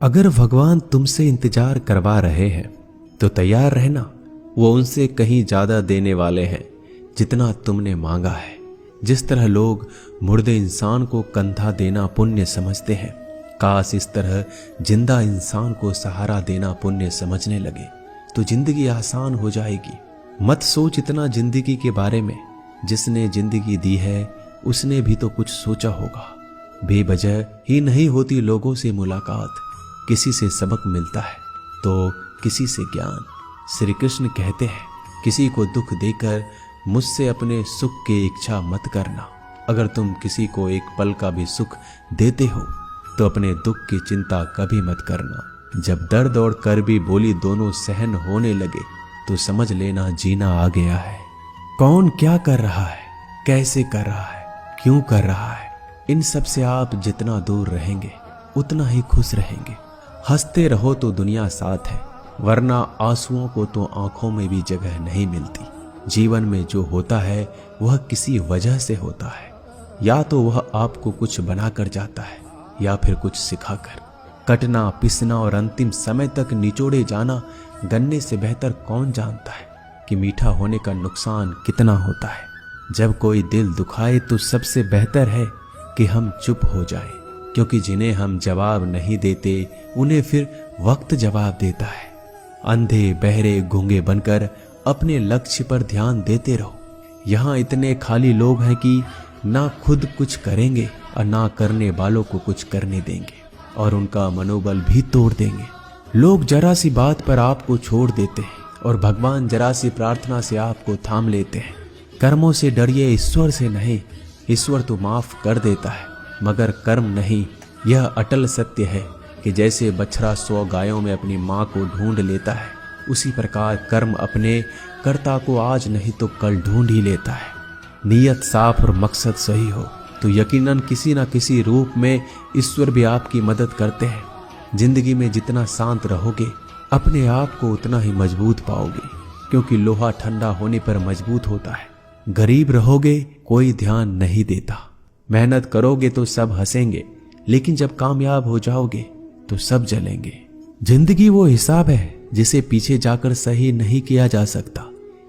अगर भगवान तुमसे इंतजार करवा रहे हैं तो तैयार रहना। वो उनसे कहीं ज्यादा देने वाले हैं जितना तुमने मांगा है। जिस तरह लोग मुर्दे इंसान को कंधा देना पुण्य समझते हैं, काश इस तरह जिंदा इंसान को सहारा देना पुण्य समझने लगे तो जिंदगी आसान हो जाएगी। मत सोच इतना जिंदगी के बारे में। जिसने जिंदगी दी है उसने भी तो कुछ सोचा होगा। बेवजह ही नहीं होती लोगों से मुलाकात, किसी से सबक मिलता है तो किसी से ज्ञान। श्री कृष्ण कहते हैं, किसी को दुख देकर मुझसे अपने सुख की इच्छा मत करना। अगर तुम किसी को एक पल का भी सुख देते हो तो अपने दुख की चिंता कभी मत करना। जब दर्द और करबी बोली दोनों सहन होने लगे तो समझ लेना जीना आ गया है। कौन क्या कर रहा है, कैसे कर रहा है, क्यों कर रहा है, इन सब से आप जितना दूर रहेंगे उतना ही खुश रहेंगे। हंसते रहो तो दुनिया साथ है, वरना आंसुओं को तो आंखों में भी जगह नहीं मिलती। जीवन में जो होता है वह किसी वजह से होता है। या तो वह आपको कुछ बनाकर जाता है या फिर कुछ सिखाकर। कटना, पिसना और अंतिम समय तक निचोड़े जाना गन्ने से बेहतर कौन जानता है कि मीठा होने का नुकसान कितना होता है। जब कोई दिल दुखाए तो सबसे बेहतर है कि हम चुप हो जाएं, क्योंकि जिन्हें हम जवाब नहीं देते उन्हें फिर वक्त जवाब देता है। अंधे बहरे गूंगे बनकर अपने लक्ष्य पर ध्यान देते रहो। यहाँ इतने खाली लोग हैं कि ना खुद कुछ करेंगे और ना करने वालों को कुछ करने देंगे और उनका मनोबल भी तोड़ देंगे। लोग जरा सी बात पर आपको छोड़ देते हैं और भगवान जरा सी प्रार्थना से आपको थाम लेते हैं। कर्मों से डरिए, ईश्वर से नहीं। ईश्वर तो माफ कर देता है मगर कर्म नहीं। यह अटल सत्य है कि जैसे बछड़ा 100 गायों में अपनी माँ को ढूंढ लेता है, उसी प्रकार कर्म अपने कर्ता को आज नहीं तो कल ढूंढ ही लेता है। नीयत साफ और मकसद सही हो तो यकीनन किसी न किसी रूप में ईश्वर भी आपकी मदद करते हैं। जिंदगी में जितना शांत रहोगे अपने आप को उतना ही मजबूत पाओगे, क्योंकि लोहा ठंडा होने पर मजबूत होता है। गरीब रहोगे कोई ध्यान नहीं देता। मेहनत करोगे तो सब हंसेंगे, लेकिन जब कामयाब हो जाओगे तो सब जलेंगे। जिंदगी वो हिसाब है जिसे पीछे जाकर सही नहीं किया जा सकता।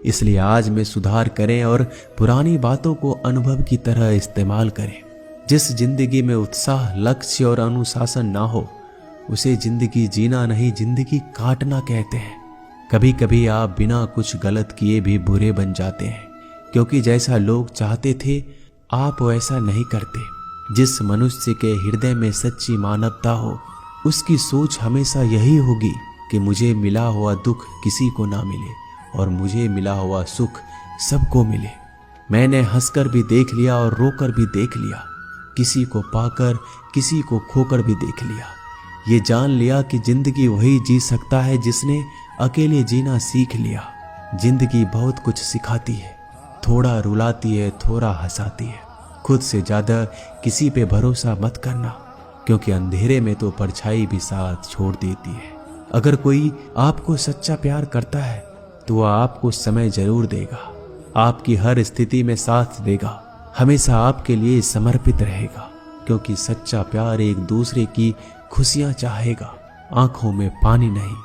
इसलिए आज में सुधार करें और पुरानी बातों को अनुभव की तरह इस्तेमाल करें। जिस जिंदगी में उत्साह, लक्ष्य और अनुशासन ना हो उसे जिंदगी जीना नहीं, जिंदगी काटना कहते हैं। कभी कभी आप बिना कुछ गलत किए भी बुरे बन जाते हैं, क्योंकि जैसा लोग चाहते थे आप वैसा नहीं करते। जिस मनुष्य के हृदय में सच्ची मानवता हो उसकी सोच हमेशा यही होगी कि मुझे मिला हुआ दुख किसी को ना मिले और मुझे मिला हुआ सुख सबको मिले। मैंने हंसकर भी देख लिया और रोकर भी देख लिया, किसी को पाकर किसी को खोकर भी देख लिया। ये जान लिया कि जिंदगी वही जी सकता है जिसने अकेले जीना सीख लिया। जिंदगी बहुत कुछ सिखाती है, थोड़ा रुलाती है, थोड़ा हंसाती है। खुद से ज्यादा किसी पे भरोसा मत करना, क्योंकि अंधेरे में तो परछाई भी साथ छोड़ देती है। अगर कोई आपको सच्चा प्यार करता है तो वह आपको समय जरूर देगा, आपकी हर स्थिति में साथ देगा, हमेशा आपके लिए समर्पित रहेगा, क्योंकि सच्चा प्यार एक दूसरे की खुशियां चाहेगा, आंखों में पानी नहीं।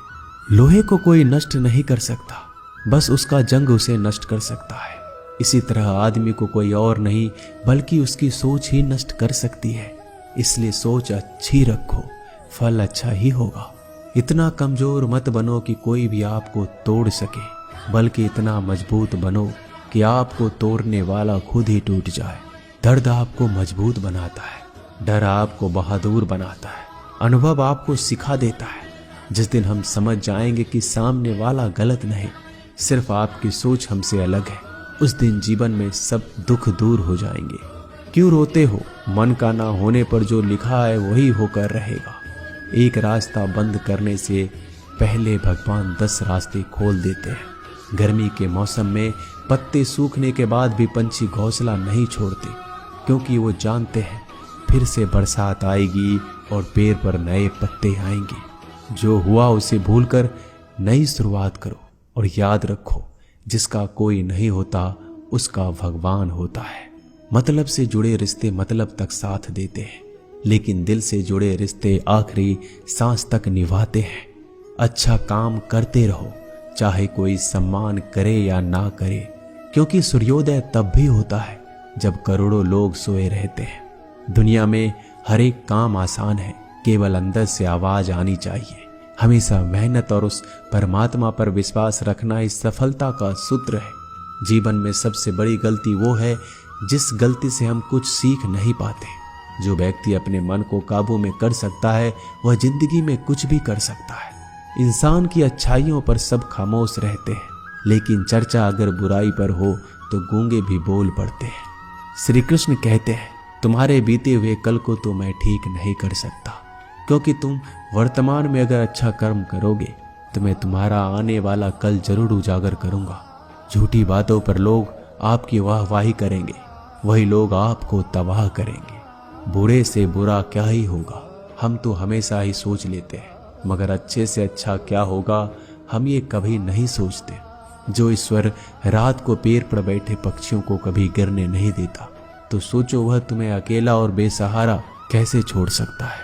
लोहे को कोई नष्ट नहीं कर सकता, बस उसका जंग उसे नष्ट कर सकता है। इसी तरह आदमी को कोई और नहीं बल्कि उसकी सोच ही नष्ट कर सकती है। इसलिए सोच अच्छी रखो, फल अच्छा ही होगा। इतना कमजोर मत बनो कि कोई भी आपको तोड़ सके, बल्कि इतना मजबूत बनो कि आपको तोड़ने वाला खुद ही टूट जाए। दर्द आपको मजबूत बनाता है, डर आपको बहादुर बनाता है, अनुभव आपको सिखा देता है। जिस दिन हम समझ जाएंगे कि सामने वाला गलत नहीं, सिर्फ आपकी सोच हमसे अलग है, उस दिन जीवन में सब दुख दूर हो जाएंगे। क्यों रोते हो? मन का ना होने पर जो लिखा है वही होकर रहेगा। एक रास्ता बंद करने से पहले भगवान 10 रास्ते खोल देते हैं। गर्मी के मौसम में पत्ते सूखने के बाद भी पंछी घोंसला नहीं छोड़ते, क्योंकि वो जानते हैं फिर से बरसात आएगी और पेड़ पर नए पत्ते आएंगे। जो हुआ उसे भूलकर नई शुरुआत करो और याद रखो, जिसका कोई नहीं होता उसका भगवान होता है। मतलब से जुड़े रिश्ते मतलब तक साथ देते हैं, लेकिन दिल से जुड़े रिश्ते आखिरी सांस तक निभाते हैं। अच्छा काम करते रहो, चाहे कोई सम्मान करे या ना करे, क्योंकि सूर्योदय तब भी होता है जब करोड़ों लोग सोए रहते हैं। दुनिया में हर एक काम आसान है, केवल अंदर से आवाज आनी चाहिए। हमेशा मेहनत और उस परमात्मा पर विश्वास रखना इस सफलता का सूत्र है। जीवन में सबसे बड़ी गलती वो है जिस गलती से हम कुछ सीख नहीं पाते। जो व्यक्ति अपने मन को काबू में कर सकता है वह जिंदगी में कुछ भी कर सकता है। इंसान की अच्छाइयों पर सब खामोश रहते हैं, लेकिन चर्चा अगर बुराई पर हो तो गूंगे भी बोल पड़ते हैं। श्री कृष्ण कहते हैं, तुम्हारे बीते हुए कल को तो मैं ठीक नहीं कर सकता, क्योंकि तुम वर्तमान में अगर अच्छा कर्म करोगे तो मैं तुम्हारा आने वाला कल जरूर उजागर करूंगा। झूठी बातों पर लोग आपकी वाहवाही करेंगे, वही लोग आपको तबाह करेंगे। बुरे से बुरा क्या ही होगा, हम तो हमेशा ही सोच लेते हैं, मगर अच्छे से अच्छा क्या होगा हम ये कभी नहीं सोचते। जो ईश्वर रात को पेड़ पर बैठे पक्षियों को कभी गिरने नहीं देता, तो सोचो वह तुम्हें अकेला और बेसहारा कैसे छोड़ सकता है।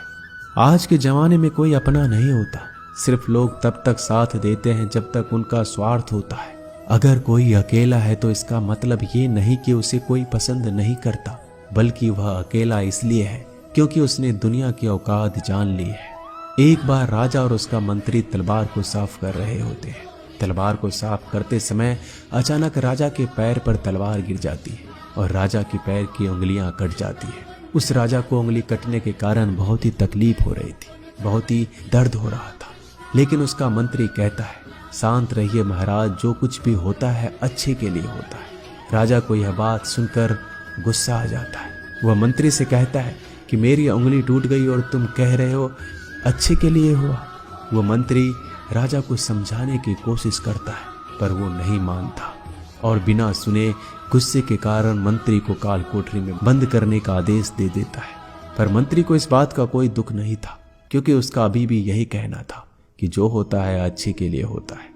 आज के जमाने में कोई अपना नहीं होता, सिर्फ लोग तब तक साथ देते हैं जब तक उनका स्वार्थ होता है। अगर कोई अकेला है तो इसका मतलब ये नहीं कि उसे कोई पसंद नहीं करता, बल्कि वह अकेला इसलिए है क्योंकि उसने दुनिया की औकात जान ली है। एक बार राजा और उसका मंत्री तलवार को साफ कर रहे होते हैं। तलवार को साफ करते समय अचानक राजा के पैर पर तलवार गिर जाती है और राजा के पैर की उंगलियां कट जाती है। उस राजा को उंगली कटने के कारण बहुत ही तकलीफ हो रही थी, बहुत ही दर्द हो रहा था। लेकिन उसका मंत्री कहता है, शांत रहिए महाराज, जो कुछ भी होता है अच्छे के लिए होता है। राजा को यह बात सुनकर गुस्सा आ जाता है। वह मंत्री से कहता है कि मेरी उंगली टूट गई और तुम कह रहे हो अच्छे के लिए हुआ। वह मंत्री राजा को समझाने की कोशिश करता है, पर वो नहीं मानता और बिना सुने गुस्से के कारण मंत्री को काल कोठरी में बंद करने का आदेश दे देता है। पर मंत्री को इस बात का कोई दुख नहीं था, क्योंकि उसका अभी भी यही कहना था कि जो होता है अच्छे के लिए होता है।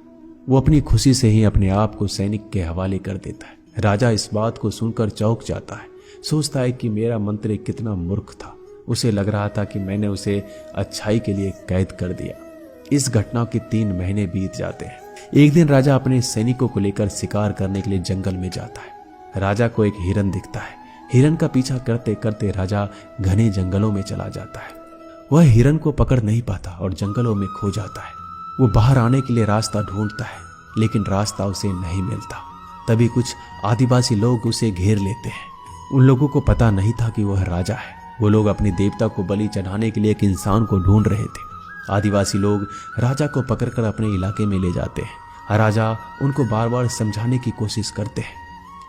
वो अपनी खुशी से ही अपने आप को सैनिक के हवाले कर देता है। राजा इस बात को सुनकर चौंक जाता है, सोचता है कि मेरा मंत्री कितना मूर्ख था। उसे लग रहा था कि मैंने उसे अच्छाई के लिए कैद कर दिया। इस घटना के 3 महीने बीत जाते हैं। एक दिन राजा अपने सैनिकों को लेकर शिकार करने के लिए जंगल में जाता है। राजा को एक हिरन दिखता है। हिरन का पीछा करते करते राजा घने जंगलों में चला जाता है। वह हिरन को पकड़ नहीं पाता और जंगलों में खो जाता है। वो बाहर आने के लिए रास्ता ढूंढता है, लेकिन रास्ता उसे नहीं मिलता। तभी कुछ आदिवासी लोग उसे घेर लेते हैं। उन लोगों को पता नहीं था कि वह राजा है। वो लोग अपने देवता को बलि चढ़ाने के लिए एक इंसान को ढूंढ रहे थे। आदिवासी लोग राजा को पकड़कर अपने इलाके में ले जाते हैं। राजा उनको बार बार समझाने की कोशिश करते हैं,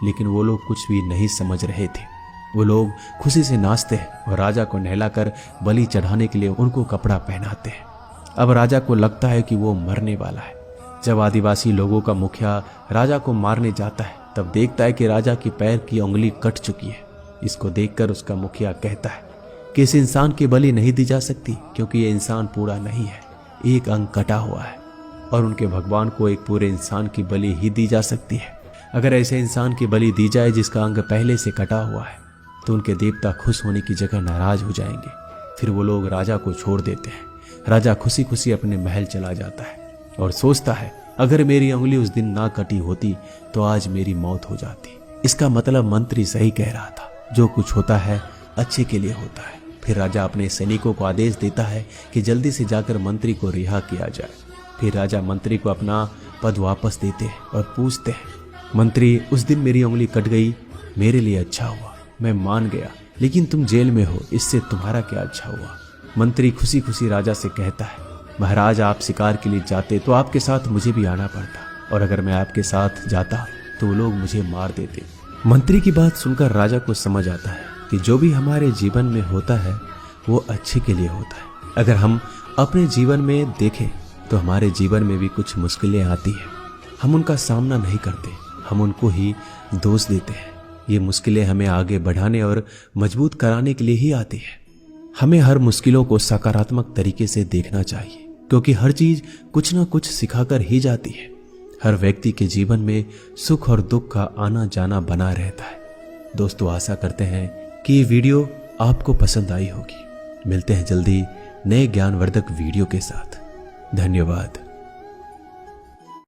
लेकिन वो लोग कुछ भी नहीं समझ रहे थे। वो लोग खुशी से नाचते हैं और राजा को नहलाकर बलि चढ़ाने के लिए उनको कपड़ा पहनाते हैं। अब राजा को लगता है कि वो मरने वाला है। जब आदिवासी लोगों का मुखिया राजा को मारने जाता है, तब देखता है कि राजा की पैर की उंगली कट चुकी है। इसको देखकर उसका मुखिया कहता है कि इस इंसान की बलि नहीं दी जा सकती, क्योंकि ये इंसान पूरा नहीं है, एक अंग कटा हुआ है, और उनके भगवान को एक पूरे इंसान की बलि ही दी जा सकती है। अगर ऐसे इंसान की बलि दी जाए जिसका अंग पहले से कटा हुआ है, तो उनके देवता खुश होने की जगह नाराज हो जाएंगे। फिर वो लोग राजा को छोड़ देते हैं। राजा खुशी खुशी अपने महल चला जाता है और सोचता है, अगर मेरी उंगली उस दिन ना कटी होती तो आज मेरी मौत हो जाती। इसका मतलब मंत्री सही कह रहा था, जो कुछ होता है अच्छे के लिए होता है। फिर राजा अपने सैनिकों को आदेश देता है कि जल्दी से जाकर मंत्री को रिहा किया जाए। फिर राजा मंत्री को अपना पद वापस देते हैं और पूछते हैं, मंत्री, उस दिन मेरी उंगली कट गई, मेरे लिए अच्छा हुआ, मैं मान गया, लेकिन तुम जेल में हो, इससे तुम्हारा क्या अच्छा हुआ। मंत्री खुशी खुशी राजा से कहता है, महाराज, आप शिकार के लिए जाते तो आपके साथ मुझे भी आना पड़ता, और अगर मैं आपके साथ जाता तो वो लोग मुझे मार देते। मंत्री की बात सुनकर राजा को समझ आता है कि जो भी हमारे जीवन में होता है वो अच्छे के लिए होता है। अगर हम अपने जीवन में देखें तो हमारे जीवन में भी कुछ मुश्किलें आती हैं, हम उनका सामना नहीं करते, हम उनको ही दोष देते हैं। ये मुश्किलें हमें आगे बढ़ाने और मजबूत कराने के लिए ही आती है। हमें हर मुश्किलों को सकारात्मक तरीके से देखना चाहिए, क्योंकि हर चीज कुछ ना कुछ सिखाकर ही जाती है। हर व्यक्ति के जीवन में सुख और दुख का आना जाना बना रहता है। दोस्तों, आशा करते हैं कि ये वीडियो आपको पसंद आई होगी। मिलते हैं जल्दी नए ज्ञानवर्धक वीडियो के साथ। धन्यवाद।